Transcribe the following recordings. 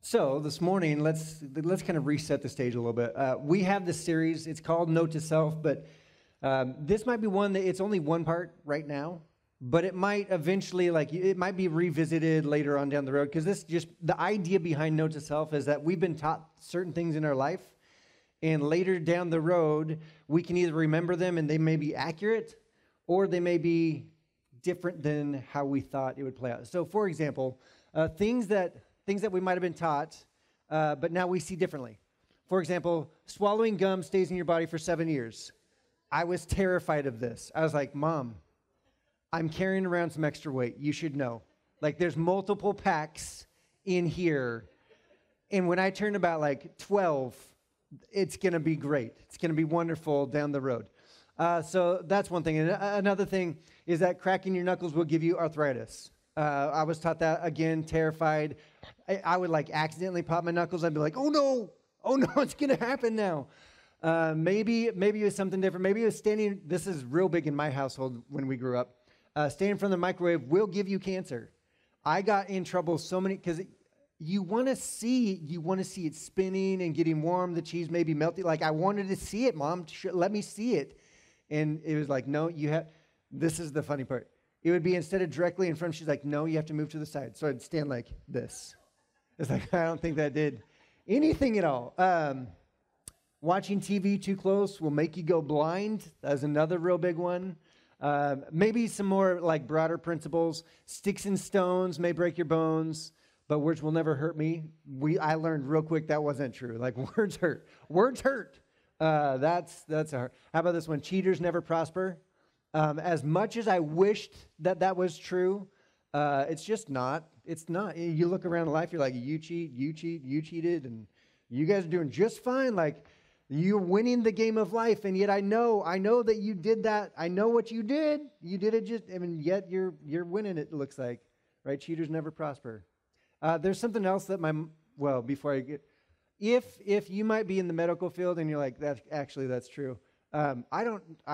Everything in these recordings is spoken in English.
So this morning, let's kind of reset the stage a little bit. We have this series. It's called Note to Self, but this might be one that it's only one part right now, but it might eventually, it might be revisited later on down the road, because the idea behind Note to Self is that we've been taught certain things in our life, and later down the road, we can either remember them and they may be accurate, or they may be different than how we thought it would play out. So, for example, things that we might have been taught, but now we see differently. For example, swallowing gum stays in your body for 7 years. I was terrified of this. I was like, Mom, I'm carrying around some extra weight. You should know. Like, there's multiple packs in here. And when I turn about 12, it's going to be great. It's going to be wonderful down the road. So that's one thing. And another thing is that cracking your knuckles will give you arthritis. I was taught that, again, terrified. I would accidentally pop my knuckles. I'd be like, oh no, it's going to happen now. Maybe it was something different. Maybe it was standing, this is real big in my household when we grew up. Standing in front of the microwave will give you cancer. I got in trouble so many, because you want to see it spinning and getting warm, the cheese may be melting. I wanted to see it, Mom, let me see it. And it was like, no, this is the funny part. It would be instead of directly in front, she's like, no, you have to move to the side. So I'd stand like this. It's like, I don't think that did anything at all. Watching TV too close will make you go blind. That's another real big one. Maybe some more broader principles. Sticks and stones may break your bones, but words will never hurt me. I learned real quick that wasn't true. Words hurt. Words hurt. That's a hard. How about this one? Cheaters never prosper. As much as I wished that was true, it's just not. It's not. You look around life, you're like, you cheated, and you guys are doing just fine. You're winning the game of life, and yet I know that you did that. I know what you did. You did it yet you're winning, it looks like. Right? Cheaters never prosper. There's something else that before I get, if you might be in the medical field and you're like, that's true. I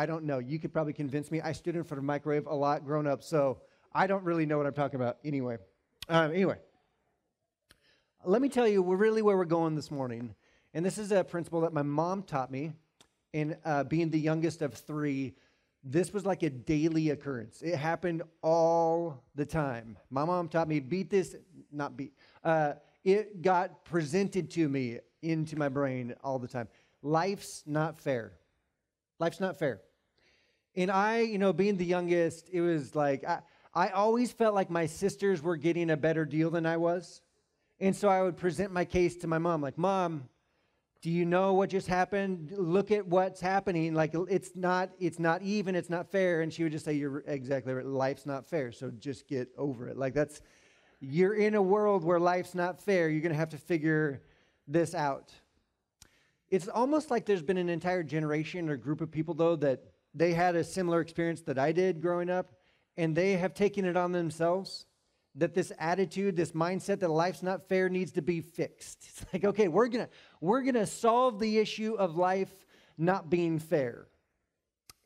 don't know. You could probably convince me. I stood in front of a microwave a lot growing up, so I don't really know what I'm talking about. Anyway, let me tell you where we're going this morning. And this is a principle that my mom taught me. And being the youngest of three, this was like a daily occurrence. It happened all the time. My mom taught me, it got presented to me into my brain all the time. Life's not fair. Life's not fair. And I, being the youngest, it was I always felt like my sisters were getting a better deal than I was. And so I would present my case to my mom, Mom, do you know what just happened? Look at what's happening. It's not even, it's not fair. And she would just say, you're exactly right. Life's not fair. So just get over it. You're in a world where life's not fair. You're going to have to figure this out. It's almost like there's been an entire generation or group of people, though, that they had a similar experience that I did growing up, and they have taken it on themselves, that this attitude, this mindset that life's not fair needs to be fixed. It's like, okay, we're gonna solve the issue of life not being fair.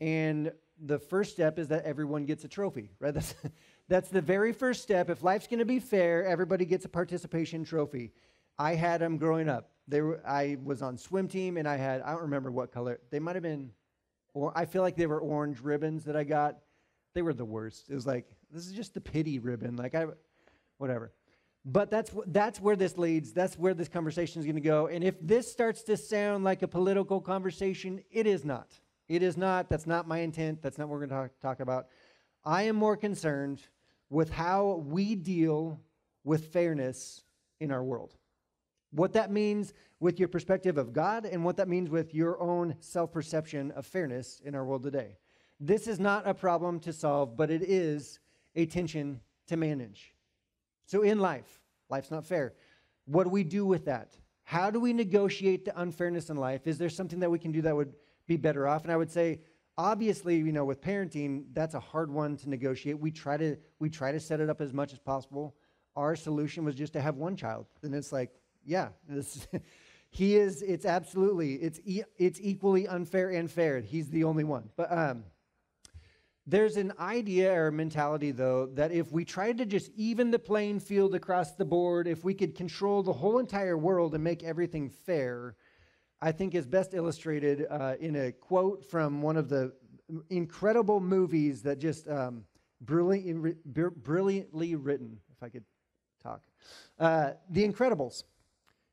And the first step is that everyone gets a trophy, right? That's the very first step. If life's going to be fair, everybody gets a participation trophy. I had them growing up. I was on swim team, and I don't remember what color. They might have been, or I feel like they were orange ribbons that I got. They were the worst. It was this is just the pity ribbon. Whatever. But that's where this leads. That's where this conversation is going to go. And if this starts to sound like a political conversation, it is not. It is not. That's not my intent. That's not what we're going to talk about. I am more concerned with how we deal with fairness in our world. What that means with your perspective of God and what that means with your own self-perception of fairness in our world today. This is not a problem to solve, but it is a tension to manage. So in life's not fair. What do we do with that? How do we negotiate the unfairness in life? Is there something that we can do that would be better off? And I would say, obviously, with parenting, that's a hard one to negotiate. We try to set it up as much as possible. Our solution was just to have one child. And it's it's equally unfair and fair. He's the only one. But There's an idea or mentality, though, that if we tried to just even the playing field across the board, if we could control the whole entire world and make everything fair, I think is best illustrated in a quote from one of the incredible movies that just brilliantly written, if I could talk. The Incredibles.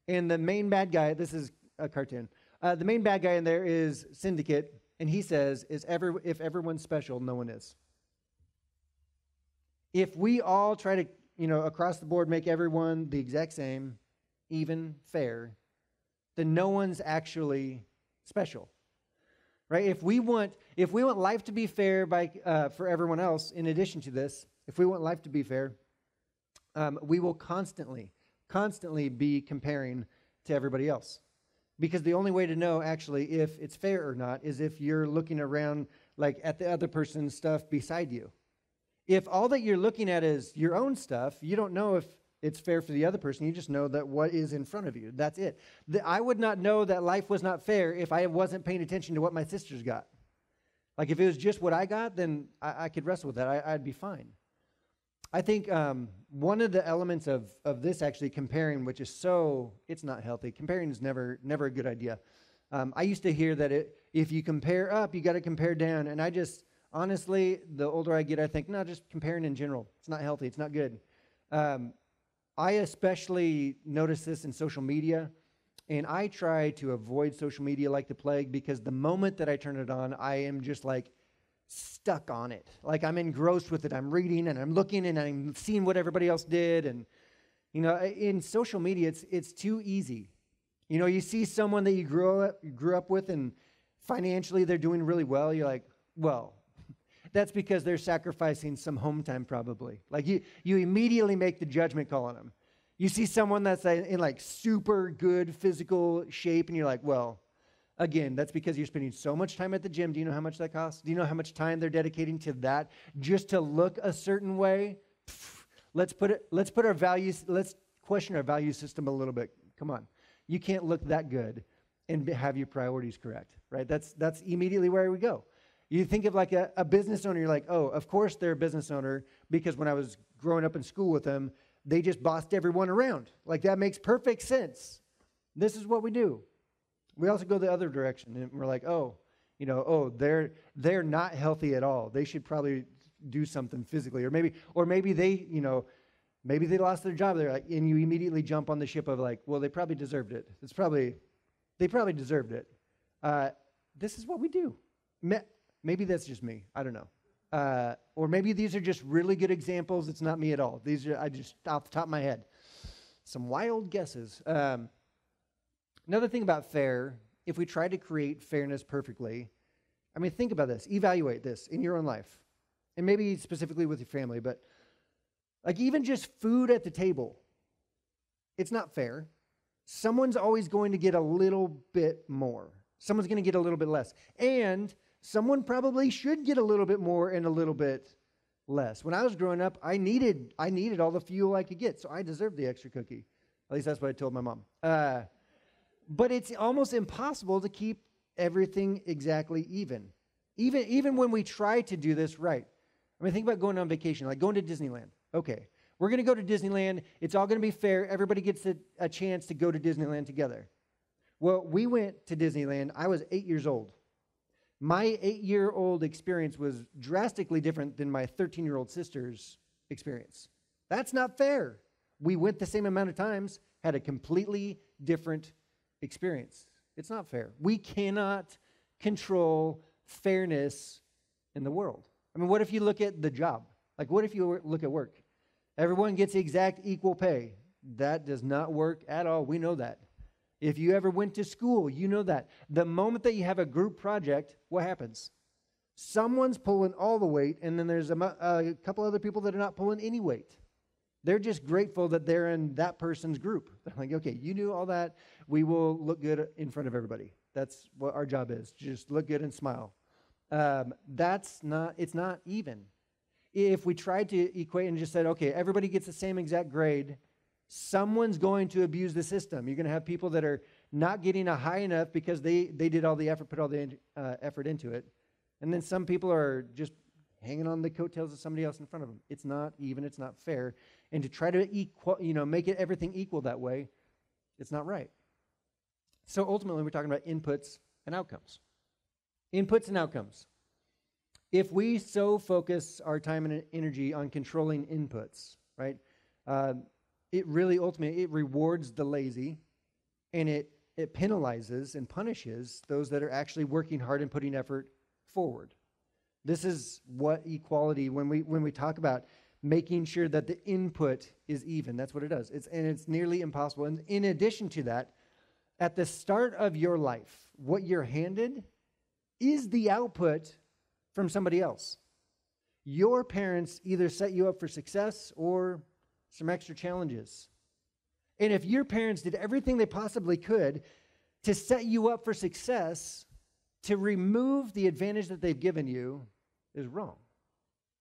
And the main bad guy, this is a cartoon, the main bad guy in there is Syndicate. And he says, if everyone's special, no one is. If we all try to, across the board, make everyone the exact same, even, fair, then no one's actually special, right? If we want life to be fair for everyone else, in addition to this, if we want life to be fair, we will constantly be comparing to everybody else. Because the only way to know actually if it's fair or not is if you're looking around like at the other person's stuff beside you. If all that you're looking at is your own stuff, you don't know if it's fair for the other person. You just know that what is in front of you. That's it. I would not know that life was not fair if I wasn't paying attention to what my sisters got. Like if it was just what I got, then I could wrestle with that. I'd be fine. I think one of the elements of this actually comparing, which is it's not healthy. Comparing is never a good idea. I used to hear that if you compare up, you got to compare down. And I just, honestly, the older I get, I think, no, just comparing in general. It's not healthy. It's not good. I especially notice this in social media. And I try to avoid social media like the plague because the moment that I turn it on, I am just like, stuck on it. Like I'm engrossed with it. I'm reading and I'm looking and I'm seeing what everybody else did. And, in social media, it's too easy. You see someone that you grew up with and financially they're doing really well. You're like, well, that's because they're sacrificing some home time probably. Like you immediately make the judgment call on them. You see someone that's in like super good physical shape and you're like, well, again, that's because you're spending so much time at the gym. Do you know how much that costs? Do you know how much time they're dedicating to that just to look a certain way? Let's question our value system a little bit. Come on. You can't look that good and have your priorities correct, right? That's immediately where we go. You think of like a business owner, you're like, oh, of course they're a business owner because when I was growing up in school with them, they just bossed everyone around. Like that makes perfect sense. This is what we do. We also go the other direction, and we're like, they're not healthy at all. They should probably do something physically, or maybe they, maybe they lost their job. They're like, and you immediately jump on the ship of like, well, they probably deserved it. They probably deserved it. This is what we do. Maybe that's just me. I don't know. Or maybe these are just really good examples. It's not me at all. These are just off the top of my head. Some wild guesses. Another thing about fair, if we try to create fairness perfectly, think about this. Evaluate this in your own life. And maybe specifically with your family, but like even just food at the table, it's not fair. Someone's always going to get a little bit more. Someone's going to get a little bit less. And someone probably should get a little bit more and a little bit less. When I was growing up, I needed all the fuel I could get, so I deserved the extra cookie. At least that's what I told my mom. But it's almost impossible to keep everything exactly even. Even when we try to do this right. Think about going on vacation, like going to Disneyland. Okay, we're going to go to Disneyland. It's all going to be fair. Everybody gets a chance to go to Disneyland together. Well, we went to Disneyland. I was 8 years old. My 8-year-old experience was drastically different than my 13-year-old sister's experience. That's not fair. We went the same amount of times, had a completely different experience. It's not fair. We cannot control fairness in the world. What if you look at the job? Like, what if you look at work? Everyone gets exact equal pay. That does not work at all. We know that. If you ever went to school, you know that. The moment that you have a group project, what happens? Someone's pulling all the weight, and then there's a couple other people that are not pulling any weight. They're just grateful that they're in that person's group. They're like, okay, you do all that. We will look good in front of everybody. That's what our job is. Just look good and smile. It's not even. If we tried to equate and just said, okay, everybody gets the same exact grade, someone's going to abuse the system. You're going to have people that are not getting a high enough because they did all the effort, put all the effort into it. And then some people are just hanging on the coattails of somebody else in front of them. It's not even, it's not fair. And to try to make it everything equal that way, it's not right. So ultimately, we're talking about inputs and outcomes. Inputs and outcomes. If we so focus our time and energy on controlling inputs, right, it really ultimately, it rewards the lazy, and it penalizes and punishes those that are actually working hard and putting effort forward. This is what equality, when we talk about making sure that the input is even, that's what it does. It's nearly impossible. And in addition to that, at the start of your life, what you're handed is the output from somebody else. Your parents either set you up for success or some extra challenges. And if your parents did everything they possibly could to set you up for success, to remove the advantage that they've given you is wrong.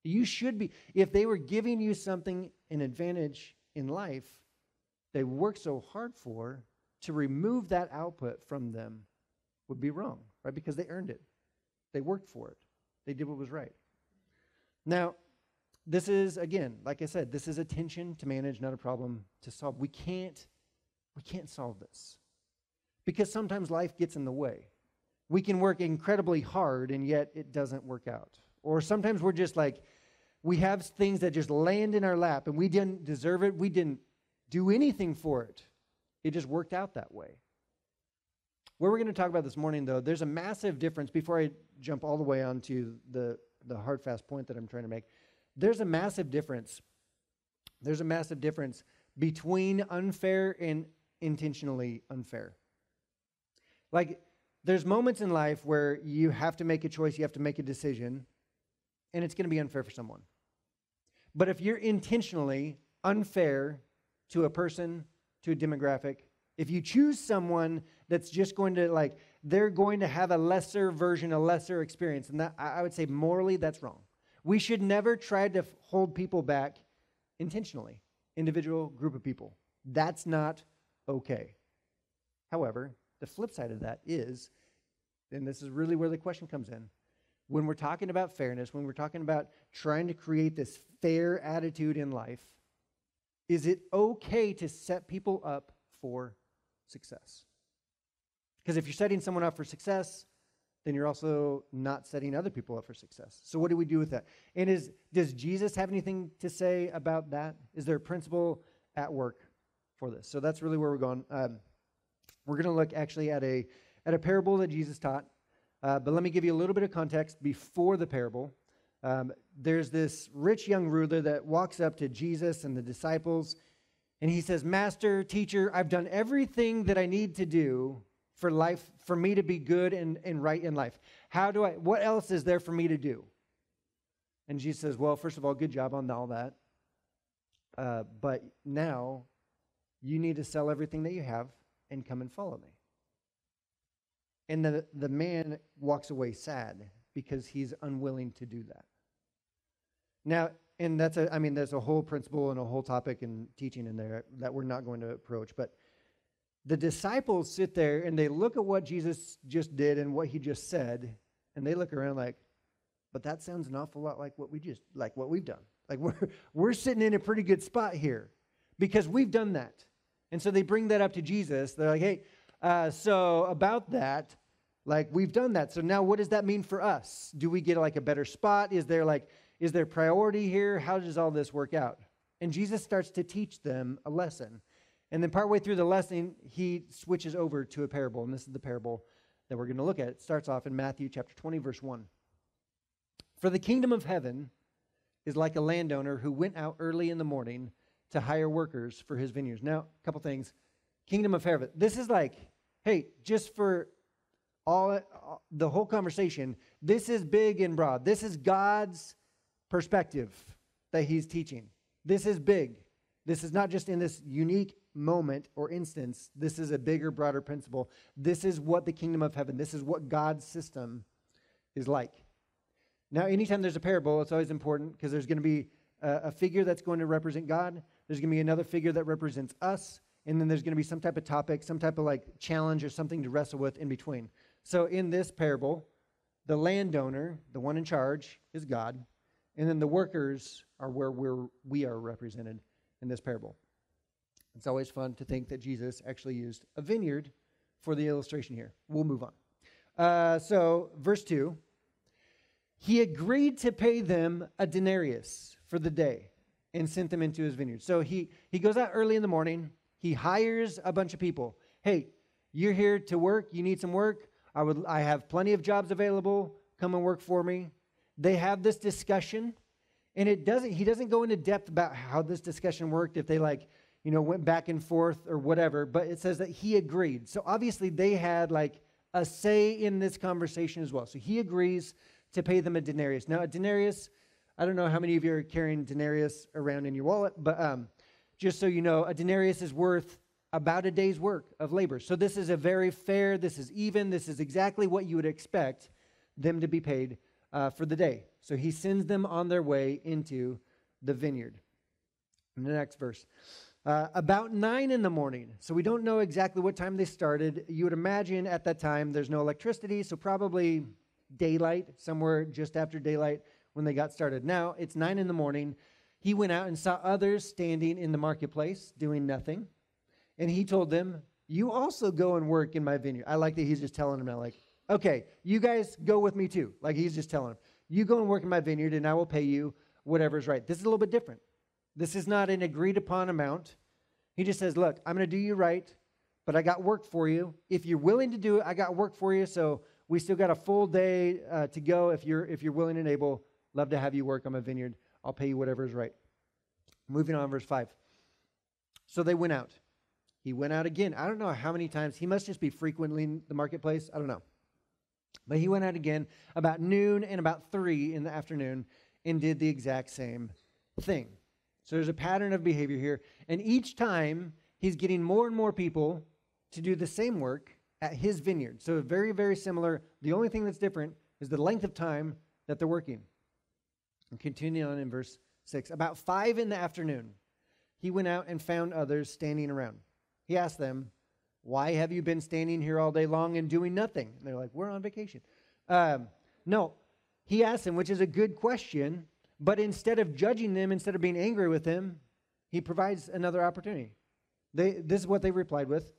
You should be, if they were giving you something, an advantage in life, they worked so hard for, to remove that output from them would be wrong, right? Because they earned it. They worked for it. They did what was right. Now, this is, again, like I said, this is a tension to manage, not a problem to solve. We can't solve this because sometimes life gets in the way. We can work incredibly hard and yet it doesn't work out. Or sometimes we're just like, we have things that just land in our lap and we didn't deserve it. We didn't do anything for it. It just worked out that way. What we're going to talk about this morning, though, there's a massive difference. Before I jump all the way onto the hard, fast point that I'm trying to make, there's a massive difference. There's a massive difference between unfair and intentionally unfair. Like, there's moments in life where you have to make a choice, you have to make a decision, and it's going to be unfair for someone. But if you're intentionally unfair to a person, to a demographic, if you choose someone that's just going to, they're going to have a lesser version, a lesser experience, and that, I would say morally, that's wrong. We should never try to hold people back intentionally, individual, group of people. That's not okay. However, the flip side of that is, and this is really where the question comes in, when we're talking about fairness, when we're talking about trying to create this fair attitude in life, is it okay to set people up for success? Because if you're setting someone up for success, then you're also not setting other people up for success. So what do we do with that? And does Jesus have anything to say about that? Is there a principle at work for this? So that's really where we're going. We're going to look actually at a parable that Jesus taught. But let me give you a little bit of context before the parable. There's this rich young ruler that walks up to Jesus and the disciples, and he says, "Master, teacher, I've done everything that I need to do for life, for me to be good and right in life. What else is there for me to do?" And Jesus says, "Well, first of all, good job on all that. But now you need to sell everything that you have and come and follow me." And the man walks away sad because he's unwilling to do that. Now, and there's a whole principle and a whole topic and teaching in there that we're not going to approach. But the disciples sit there and they look at what Jesus just did and what he just said, and they look around like, but that sounds an awful lot like what we've done. Like we're sitting in a pretty good spot here because we've done that. And so they bring that up to Jesus. They're like, "Hey, so about that, we've done that. So now what does that mean for us? Do we get a better spot? Is there priority here? How does all this work out?" And Jesus starts to teach them a lesson. And then partway through the lesson, he switches over to a parable. And this is the parable that we're going to look at. It starts off in Matthew chapter 20, verse 1. "For the kingdom of heaven is like a landowner who went out early in the morning to hire workers for his vineyards." Now, a couple things. Kingdom of heaven. This is hey, just for the whole conversation, this is big and broad. This is God's perspective that he's teaching. This is big. This is not just in this unique moment or instance. This is a bigger, broader principle. This is what the kingdom of heaven, this is what God's system is like. Now, anytime there's a parable, it's always important because there's going to be a figure that's going to represent God. There's going to be another figure that represents us. And then there's going to be some type of topic, some type of challenge or something to wrestle with in between. So in this parable, the landowner, the one in charge, is God. And then the workers are where we are represented in this parable. It's always fun to think that Jesus actually used a vineyard for the illustration here. We'll move on. So verse 2, he agreed to pay them a denarius for the day and sent them into his vineyard. So he goes out early in the morning. He hires a bunch of people. Hey, you're here to work. You need some work. I have plenty of jobs available. Come and work for me. They have this discussion, and he doesn't go into depth about how this discussion worked, if they went back and forth or whatever, but it says that he agreed. So obviously they had a say in this conversation as well. So he agrees to pay them a denarius. Now a denarius, I don't know how many of you are carrying denarius around in your wallet, but just so you know, a denarius is worth about a day's work of labor. So this is a very fair, this is even, this is exactly what you would expect them to be paid for the day. So he sends them on their way into the vineyard. In the next verse. About 9 in the morning. So we don't know exactly what time they started. You would imagine at that time there's no electricity, so probably daylight, somewhere just after daylight when they got started. Now it's 9 in the morning. He went out and saw others standing in the marketplace doing nothing. And he told them, you also go and work in my vineyard. I like that he's just telling them now, okay, you guys go with me too. He's just telling them, you go and work in my vineyard and I will pay you whatever's right. This is a little bit different. This is not an agreed upon amount. He just says, look, I'm going to do you right, but I got work for you. If you're willing to do it, I got work for you. So we still got a full day to go. If you're willing and able, love to have you work on my vineyard. I'll pay you whatever is right. Moving on, verse 5. So they went out. He went out again. I don't know how many times. He must just be frequently in the marketplace. I don't know. But he went out again about noon and about 3 in the afternoon and did the exact same thing. So there's a pattern of behavior here. And each time, he's getting more and more people to do the same work at his vineyard. So very, very similar. The only thing that's different is the length of time that they're working. And continue on in verse 6. About 5 in the afternoon, he went out and found others standing around. He asked them, why have you been standing here all day long and doing nothing? And they're like, we're on vacation. No, he asked them, which is a good question, but instead of judging them, instead of being angry with them, he provides another opportunity. This is what they replied with.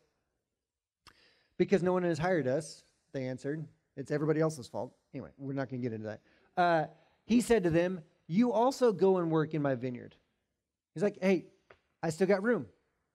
Because no one has hired us, they answered. It's everybody else's fault. Anyway, we're not going to get into that. He said to them, you also go and work in my vineyard. He's like, hey, I still got room.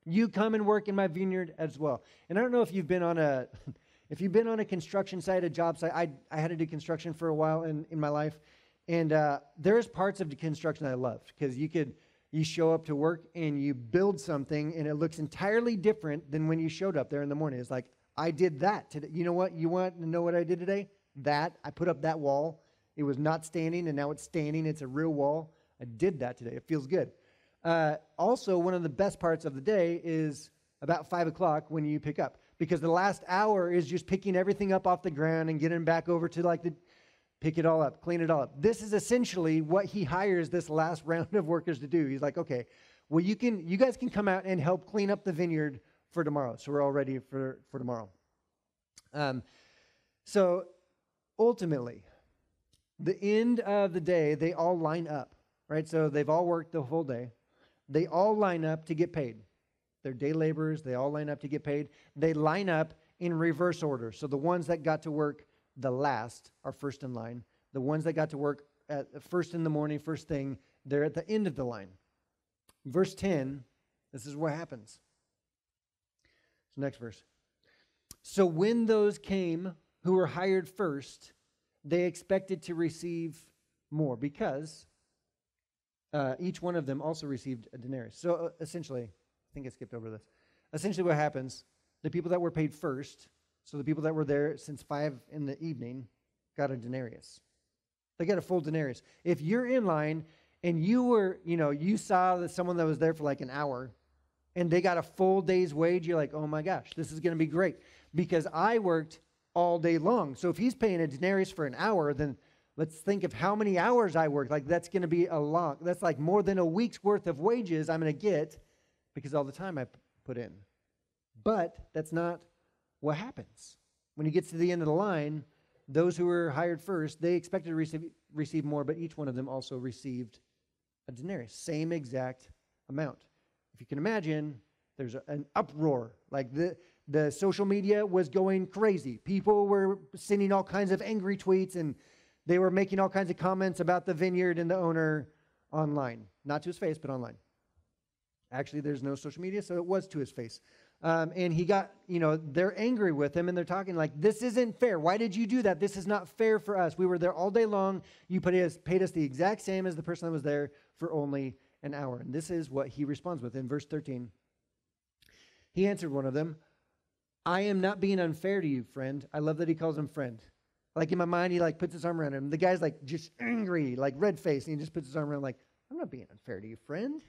You come and work in my vineyard as well. And I don't know if you've been on a construction site, a job site. I had to do construction for a while in my life. And there's parts of the construction that I loved because you show up to work and you build something and it looks entirely different than when you showed up there in the morning. It's like, I did that today. You know what? You want to know what I did today? I put up that wall. It was not standing and now it's standing. It's a real wall. I did that today. It feels good. Also, one of the best parts of the day is about 5 o'clock when you pick up, because the last hour is just picking everything up off the ground and getting back over to pick it all up, clean it all up. This is essentially what he hires this last round of workers to do. He's like, okay, well, you guys can come out and help clean up the vineyard for tomorrow. So we're all ready for tomorrow. So ultimately, the end of the day, they all line up, right? So they've all worked the whole day. They all line up to get paid. They're day laborers. They all line up to get paid. They line up in reverse order. So the ones that got to work the last are first in line. The ones that got to work at first in the morning, first thing, they're at the end of the line. Verse 10, this is what happens. So next verse. So when those came who were hired first, they expected to receive more because each one of them also received a denarius. So essentially, I think I skipped over this. Essentially what happens, the people that were paid first, so the people that were there since 5 in the evening, got a denarius. They got a full denarius. If you're in line and you saw that someone that was there for an hour and they got a full day's wage, you're like, oh my gosh, this is going to be great because I worked all day long. So if he's paying a denarius for an hour, then let's think of how many hours I worked. That's going to be a lot. That's more than a week's worth of wages I'm going to get because all the time I put in. But that's not what happens. When he gets to the end of the line, those who were hired first, they expected to receive more, but each one of them also received a denarius, same exact amount. If you can imagine, there's an uproar. Like the social media was going crazy. People were sending all kinds of angry tweets, and they were making all kinds of comments about the vineyard and the owner online. Not to his face, but online. Actually, there's no social media, so it was to his face. And he got, they're angry with him, and they're talking like, this isn't fair. Why did you do that? This is not fair for us. We were there all day long. You paid us the exact same as the person that was there for only an hour. And this is what he responds with in verse 13. He answered one of them, I am not being unfair to you, friend. I love that he calls him friend. Like in my mind, he like puts his arm around him. The guy's like just angry, like red face, and he just puts his arm around like, I'm not being unfair to you, friend.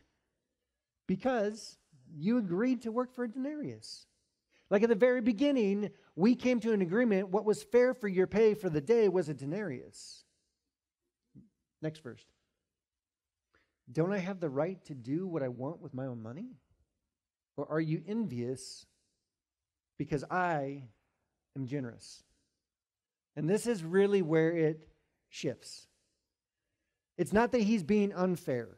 Because you agreed to work for a denarius. Like at the very beginning, we came to an agreement. What was fair for your pay for the day was a denarius. Next verse. Don't I have the right to do what I want with my own money? Or are you envious because I am generous? And this is really where it shifts. It's not that he's being unfair.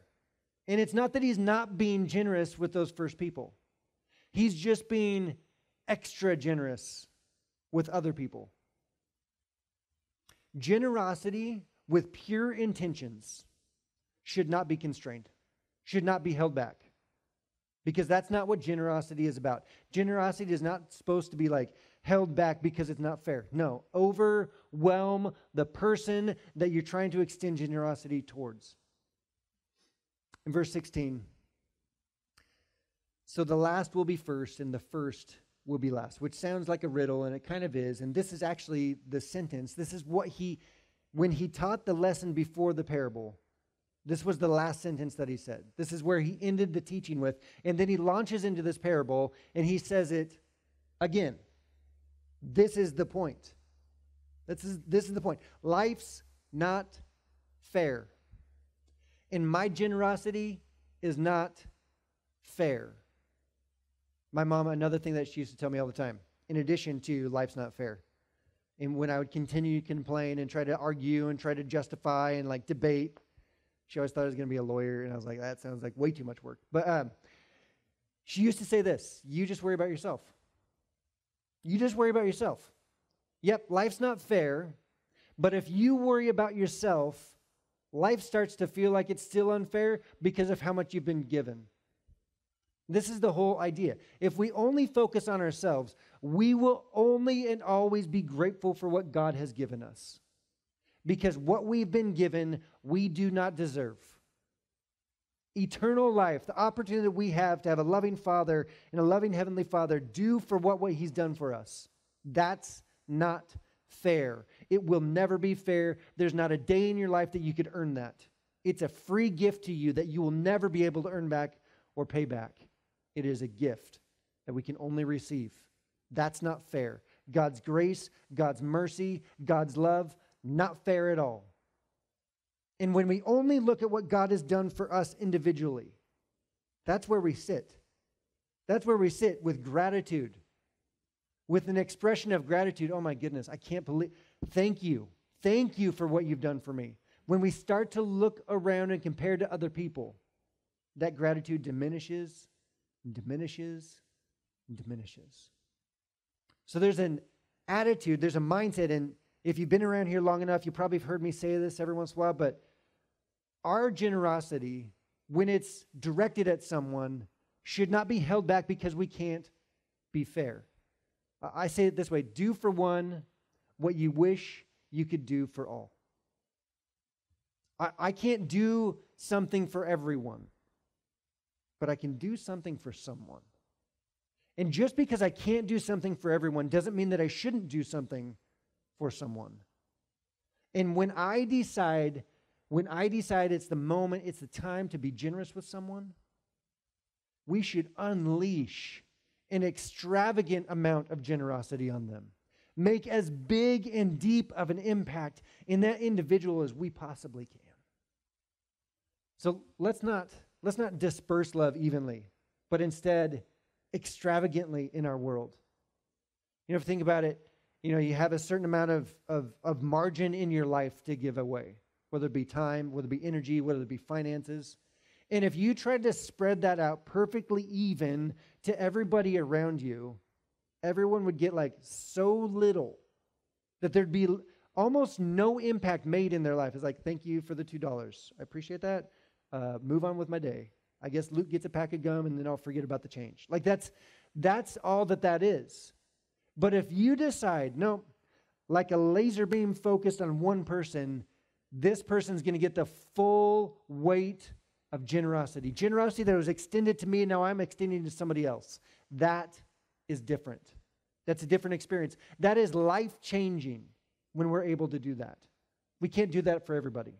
And it's not that he's not being generous with those first people. He's just being extra generous with other people. Generosity with pure intentions should not be constrained, should not be held back. Because that's not what generosity is about. Generosity is not supposed to be like held back because it's not fair. No, overwhelm the person that you're trying to extend generosity towards. In verse 16, so the last will be first and the first will be last, which sounds like a riddle, and it kind of is. And this is actually the sentence. This is what when he taught the lesson before the parable, this was the last sentence that he said. This is where he ended the teaching with. And then he launches into this parable, and he says it again. This is the point. This is the point. Life's not fair. And my generosity is not fair. My mom, another thing that she used to tell me all the time, in addition to life's not fair. And when I would continue to complain and try to argue and try to justify and like debate, she always thought I was going to be a lawyer, and I was like, that sounds like way too much work. But she used to say this, you just worry about yourself. You just worry about yourself. Yep, life's not fair, but if you worry about yourself, life starts to feel like it's still unfair because of how much you've been given. This is the whole idea. If we only focus on ourselves, we will only and always be grateful for what God has given us. Because what we've been given, we do not deserve. Eternal life, the opportunity that we have to have a loving Father and a loving Heavenly Father do for what He's done for us. That's not fair. It will never be fair. There's not a day in your life that you could earn that. It's a free gift to you that you will never be able to earn back or pay back. It is a gift that we can only receive. That's not fair. God's grace, God's mercy, God's love, not fair at all. And when we only look at what God has done for us individually, that's where we sit. That's where we sit with gratitude, with an expression of gratitude. Oh my goodness, I can't believe, thank you. Thank you for what you've done for me. When we start to look around and compare to other people, that gratitude diminishes and diminishes and diminishes. So there's an attitude, there's a mindset, and if you've been around here long enough, you probably have heard me say this every once in a while, but our generosity, when it's directed at someone, should not be held back because we can't be fair. I say it this way, do for one what you wish you could do for all. I can't do something for everyone, but I can do something for someone. And just because I can't do something for everyone doesn't mean that I shouldn't do something for someone. And when I decide it's the moment, it's the time to be generous with someone, we should unleash an extravagant amount of generosity on them. Make as big and deep of an impact in that individual as we possibly can. So let's not disperse love evenly, but instead extravagantly in our world. You know, if you think about it, You have a certain amount of margin in your life to give away, whether it be time, whether it be energy, whether it be finances. And if you tried to spread that out perfectly even to everybody around you, everyone would get like so little that there'd be almost no impact made in their life. It's like, thank you for the $2. I appreciate that. Move on with my day. I guess Luke gets a pack of gum and then I'll forget about the change. Like that's all that is. But if you decide, no, like a laser beam focused on one person, this person's going to get the full weight of generosity. Generosity that was extended to me, and now I'm extending to somebody else. That is different. That's a different experience. That is life-changing when we're able to do that. We can't do that for everybody.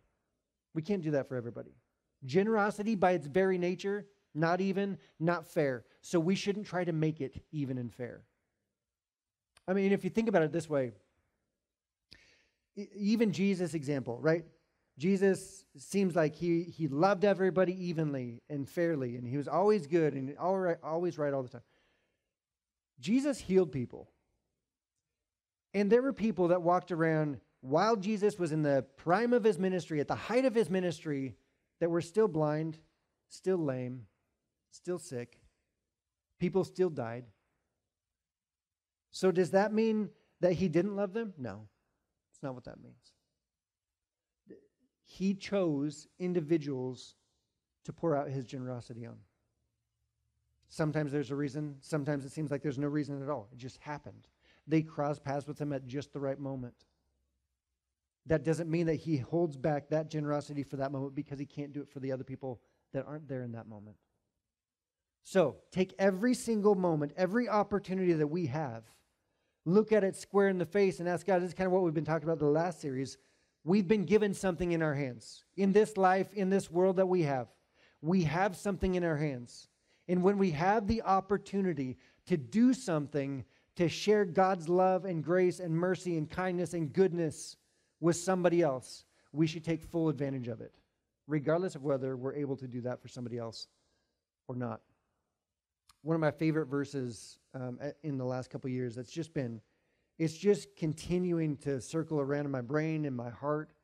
We can't do that for everybody. Generosity, by its very nature, not even, not fair. So we shouldn't try to make it even and fair. I mean, if you think about it this way, even Jesus' example, right? Jesus seems like he loved everybody evenly and fairly, and he was always good and always right all the time. Jesus healed people. And there were people that walked around while Jesus was in the prime of his ministry, at the height of his ministry, that were still blind, still lame, still sick. People still died. So does that mean that he didn't love them? No, it's not what that means. He chose individuals to pour out his generosity on. Sometimes there's a reason. Sometimes it seems like there's no reason at all. It just happened. They crossed paths with him at just the right moment. That doesn't mean that he holds back that generosity for that moment because he can't do it for the other people that aren't there in that moment. So take every single moment, every opportunity that we have, look at it square in the face and ask God. This is kind of what we've been talking about in the last series. We've been given something in our hands. In this life, in this world that we have something in our hands. And when we have the opportunity to do something, to share God's love and grace and mercy and kindness and goodness with somebody else, we should take full advantage of it, regardless of whether we're able to do that for somebody else or not. One of my favorite verses in the last couple of years, it's just continuing to circle around in my brain and my heart,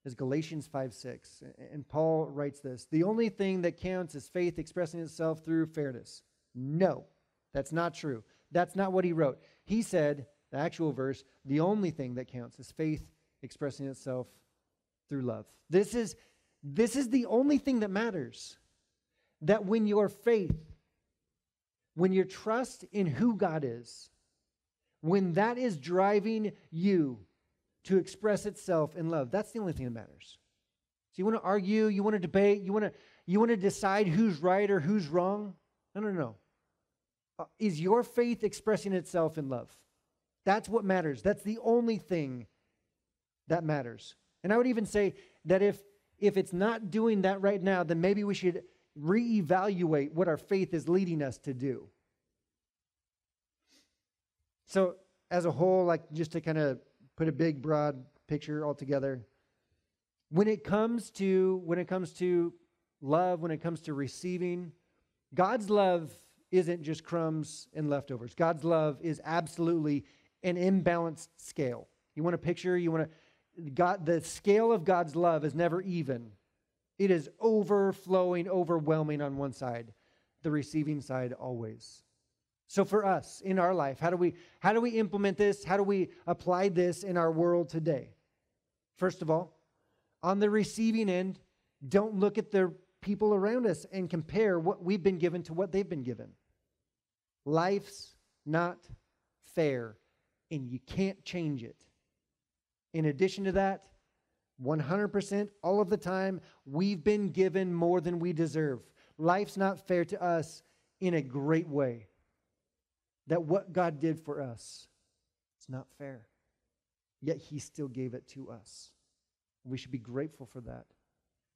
is Galatians 5:6. And Paul writes this: the only thing that counts is faith expressing itself through fairness. No, that's not true. That's not what he wrote. He said, the actual verse, the only thing that counts is faith expressing itself through love. This is the only thing that matters. That when your faith, when your trust in who God is, when that is driving you to express itself in love, that's the only thing that matters. So you want to argue, you want to debate, you want to decide who's right or who's wrong? No. Is your faith expressing itself in love? That's what matters. That's the only thing that matters. And I would even say that if it's not doing that right now, then maybe we should reevaluate what our faith is leading us to do. So as a whole, like just to kind of put a big, broad picture all together, when it comes to love, when it comes to receiving, God's love isn't just crumbs and leftovers. God's love is absolutely an imbalanced scale. The scale of God's love is never even. It is overflowing, overwhelming on one side, the receiving side always. So for us in our life, how do we implement this? How do we apply this in our world today? First of all, on the receiving end, don't look at the people around us and compare what we've been given to what they've been given. Life's not fair, and you can't change it. In addition to that, 100% all of the time, we've been given more than we deserve. Life's not fair to us in a great way. That what God did for us is not fair. Yet he still gave it to us. We should be grateful for that.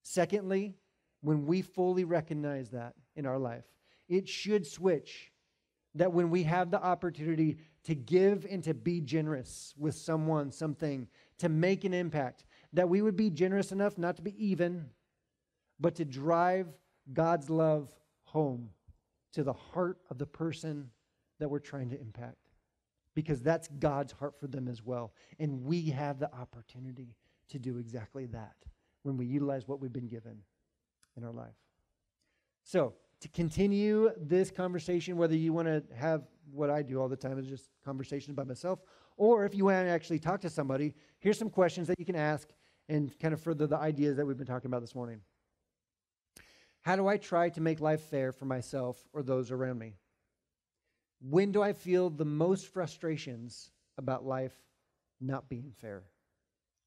Secondly, when we fully recognize that in our life, it should switch. That when we have the opportunity to give and to be generous with someone, something, to make an impact, that we would be generous enough not to be even, but to drive God's love home to the heart of the person that we're trying to impact. because that's God's heart for them as well. And we have the opportunity to do exactly that when we utilize what we've been given in our life. So, to continue this conversation, whether you want to have what I do all the time is just conversations by myself, or if you want to actually talk to somebody, here's some questions that you can ask and kind of further the ideas that we've been talking about this morning. How do I try to make life fair for myself or those around me? When do I feel the most frustrations about life not being fair?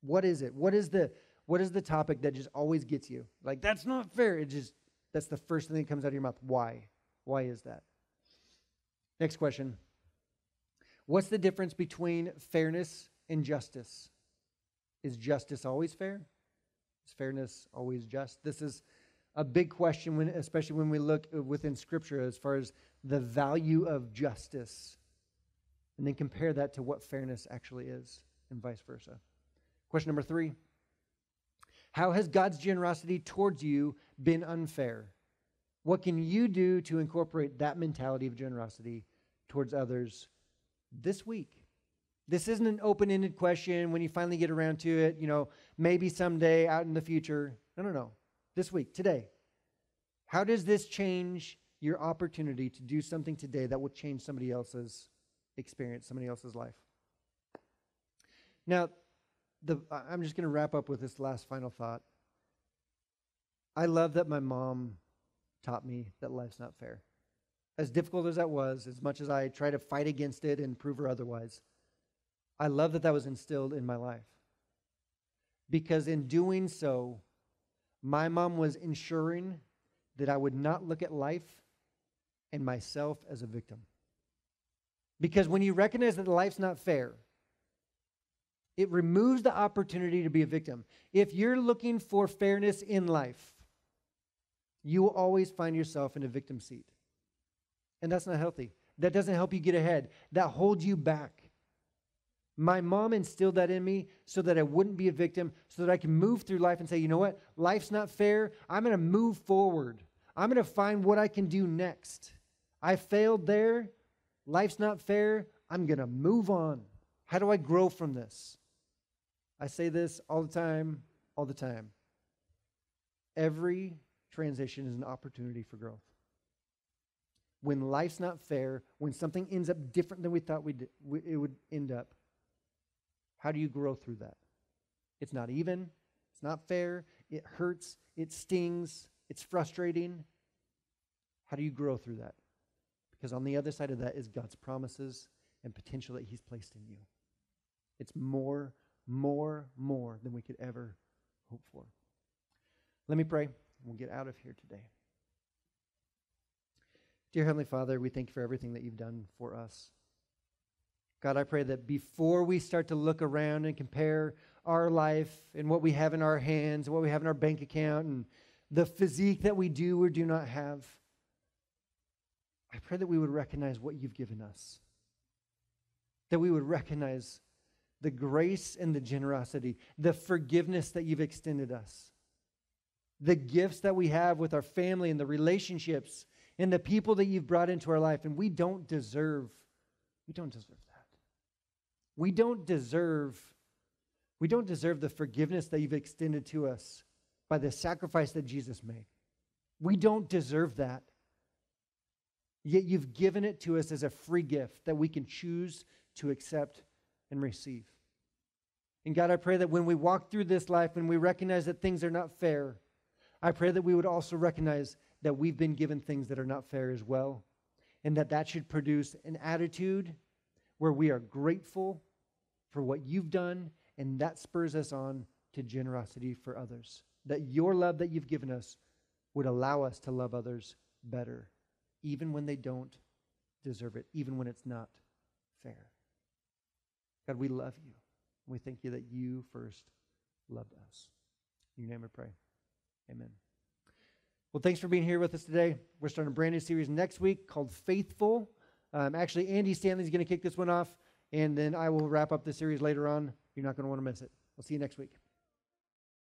What is it? What is the topic that just always gets you? Like, that's not fair. That's the first thing that comes out of your mouth. Why? Why is that? Next question. What's the difference between fairness and justice? Is justice always fair? Is fairness always just? This is a big question, especially when we look within Scripture as far as the value of justice, and then compare that to what fairness actually is, and vice versa. Question number 3. How has God's generosity towards you been unfair? What can you do to incorporate that mentality of generosity towards others this week? This isn't an open-ended question when you finally get around to it, maybe someday out in the future. No. This week, today. How does this change your opportunity to do something today that will change somebody else's experience, somebody else's life? Now, I'm just going to wrap up with this last final thought. I love that my mom taught me that life's not fair. As difficult as that was, as much as I try to fight against it and prove her otherwise, I love that that was instilled in my life. Because in doing so, my mom was ensuring that I would not look at life and myself as a victim. Because when you recognize that life's not fair, it removes the opportunity to be a victim. If you're looking for fairness in life, you will always find yourself in a victim seat. And that's not healthy. That doesn't help you get ahead. That holds you back. My mom instilled that in me so that I wouldn't be a victim, so that I can move through life and say, you know what? Life's not fair. I'm going to move forward. I'm going to find what I can do next. I failed there. Life's not fair. I'm going to move on. How do I grow from this? I say this all the time, all the time. Every transition is an opportunity for growth. When life's not fair, when something ends up different than we thought it would end up, how do you grow through that? It's not even. It's not fair. It hurts. It stings. It's frustrating. How do you grow through that? Because on the other side of that is God's promises and potential that He's placed in you. It's more than we could ever hope for. Let me pray. We'll get out of here today. Dear Heavenly Father, we thank you for everything that you've done for us. God, I pray that before we start to look around and compare our life and what we have in our hands, what we have in our bank account, and the physique that we do or do not have, I pray that we would recognize what you've given us. That we would recognize the grace and the generosity, the forgiveness that you've extended us, the gifts that we have with our family and the relationships and the people that you've brought into our life. And we don't deserve that. We don't deserve the forgiveness that you've extended to us by the sacrifice that Jesus made. We don't deserve that. Yet you've given it to us as a free gift that we can choose to accept and receive. And God, I pray that when we walk through this life and we recognize that things are not fair, I pray that we would also recognize that we've been given things that are not fair as well, and that should produce an attitude where we are grateful for what you've done, and that spurs us on to generosity for others. That your love that you've given us would allow us to love others better, even when they don't deserve it, even when it's not fair. God, we love you. We thank you that you first loved us. In your name I pray. Amen. Well, thanks for being here with us today. We're starting a brand new series next week called Faithful. Actually, Andy Stanley's going to kick this one off, and then I will wrap up the series later on. You're not going to want to miss it. We'll see you next week.